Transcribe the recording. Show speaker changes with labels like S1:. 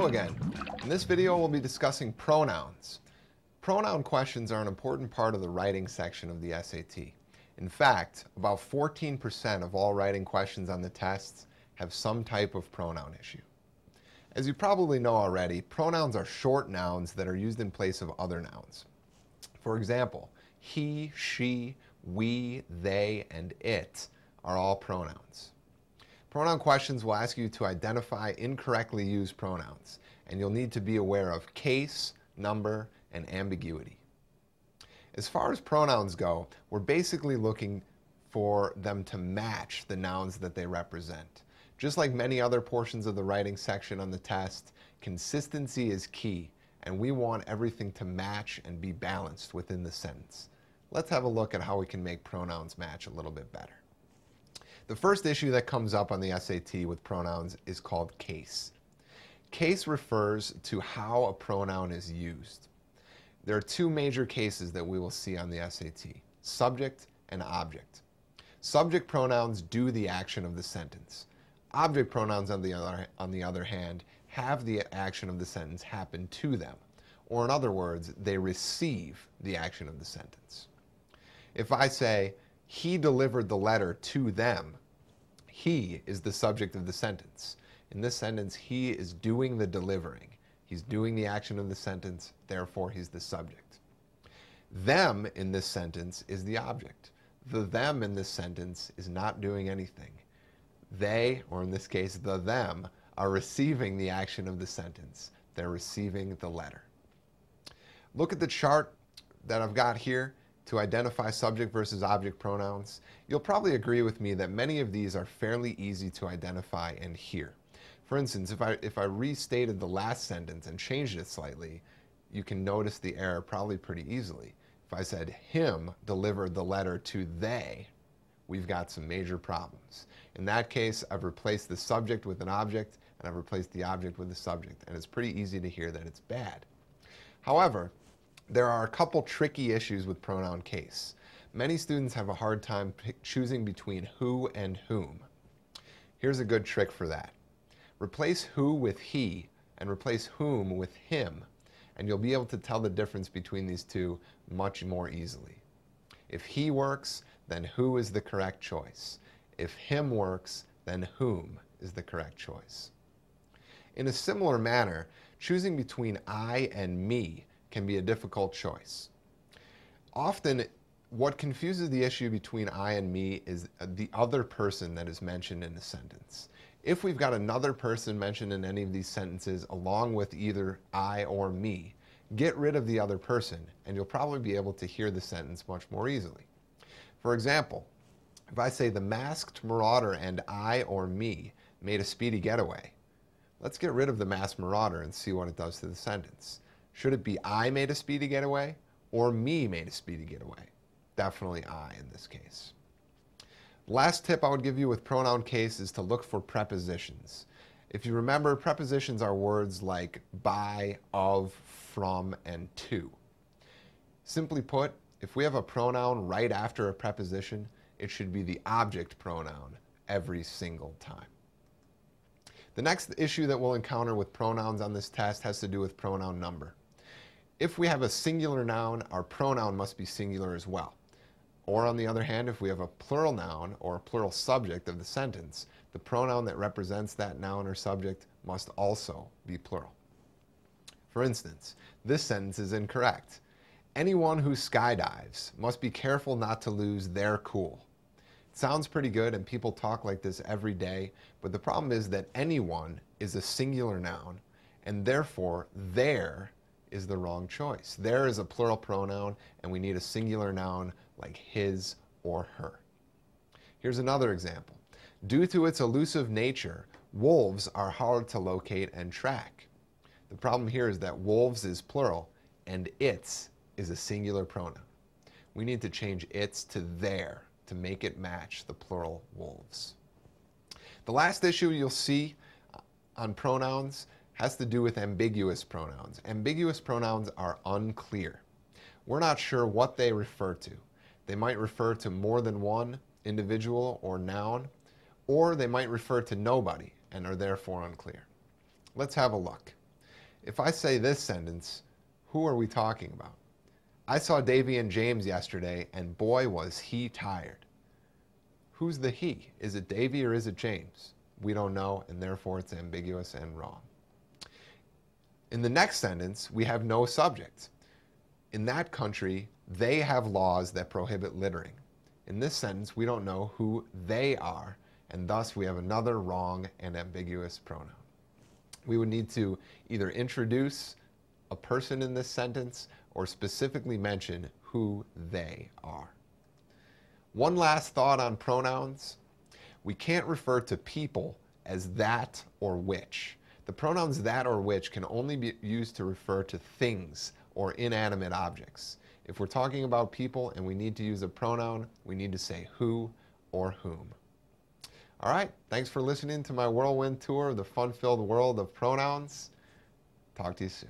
S1: Hello again. In this video we'll be discussing pronouns. Pronoun questions are an important part of the writing section of the SAT. In fact, about 14% of all writing questions on the tests have some type of pronoun issue. As you probably know already, pronouns are short nouns that are used in place of other nouns. For example, he, she, we, they, and it are all pronouns. Pronoun questions will ask you to identify incorrectly used pronouns, and you'll need to be aware of case, number, and ambiguity. As far as pronouns go, we're basically looking for them to match the nouns that they represent. Just like many other portions of the writing section on the test, consistency is key, and we want everything to match and be balanced within the sentence. Let's have a look at how we can make pronouns match a little bit better. The first issue that comes up on the SAT with pronouns is called case. Case refers to how a pronoun is used. There are two major cases that we will see on the SAT, subject and object. Subject pronouns do the action of the sentence. Object pronouns, on the other hand, have the action of the sentence happen to them, or in other words, they receive the action of the sentence. If I say, he delivered the letter to them, he is the subject of the sentence. In this sentence, he is doing the delivering. He's doing the action of the sentence, therefore he's the subject. Them in this sentence is the object. The them in this sentence is not doing anything. They, or in this case the them, are receiving the action of the sentence. They're receiving the letter. Look at the chart that I've got here to identify subject versus object pronouns. You'll probably agree with me that many of these are fairly easy to identify and hear. For instance, if I restated the last sentence and changed it slightly, you can notice the error probably pretty easily. If I said him delivered the letter to they, we've got some major problems. In that case, I've replaced the subject with an object, and I've replaced the object with the subject, and it's pretty easy to hear that it's bad. However, there are a couple tricky issues with pronoun case. Many students have a hard time choosing between who and whom. Here's a good trick for that. Replace who with he and replace whom with him, and you'll be able to tell the difference between these two much more easily. If he works, then who is the correct choice. If him works, then whom is the correct choice. In a similar manner, choosing between I and me can be a difficult choice. Often, what confuses the issue between I and me is the other person that is mentioned in a sentence. If we've got another person mentioned in any of these sentences along with either I or me, get rid of the other person and you'll probably be able to hear the sentence much more easily. For example, if I say the masked marauder and I or me made a speedy getaway, let's get rid of the masked marauder and see what it does to the sentence. Should it be I made a speedy getaway or me made a speedy getaway? Definitely I in this case. Last tip I would give you with pronoun case is to look for prepositions. If you remember, prepositions are words like by, of, from, and to. Simply put, if we have a pronoun right after a preposition, it should be the object pronoun every single time. The next issue that we'll encounter with pronouns on this test has to do with pronoun number. If we have a singular noun, our pronoun must be singular as well. Or on the other hand, if we have a plural noun or a plural subject of the sentence, the pronoun that represents that noun or subject must also be plural. For instance, this sentence is incorrect. Anyone who skydives must be careful not to lose their cool. It sounds pretty good and people talk like this every day, but the problem is that anyone is a singular noun and therefore their is the wrong choice. There is a plural pronoun and we need a singular noun like his or her. Here's another example. Due to its elusive nature, wolves are hard to locate and track. The problem here is that wolves is plural and its is a singular pronoun. We need to change its to their to make it match the plural wolves. The last issue you'll see on pronouns has to do with ambiguous pronouns. Ambiguous pronouns are unclear. We're not sure what they refer to. They might refer to more than one individual or noun, or they might refer to nobody and are therefore unclear. Let's have a look. If I say this sentence, who are we talking about? I saw Davy and James yesterday, and boy was he tired. Who's the he? Is it Davy or is it James? We don't know, and therefore it's ambiguous and wrong. In the next sentence, we have no subject. In that country, they have laws that prohibit littering. In this sentence, we don't know who they are, and thus we have another wrong and ambiguous pronoun. We would need to either introduce a person in this sentence or specifically mention who they are. One last thought on pronouns. We can't refer to people as that or which. The pronouns that or which can only be used to refer to things or inanimate objects. If we're talking about people and we need to use a pronoun, we need to say who or whom. All right, thanks for listening to my whirlwind tour of the fun-filled world of pronouns. Talk to you soon.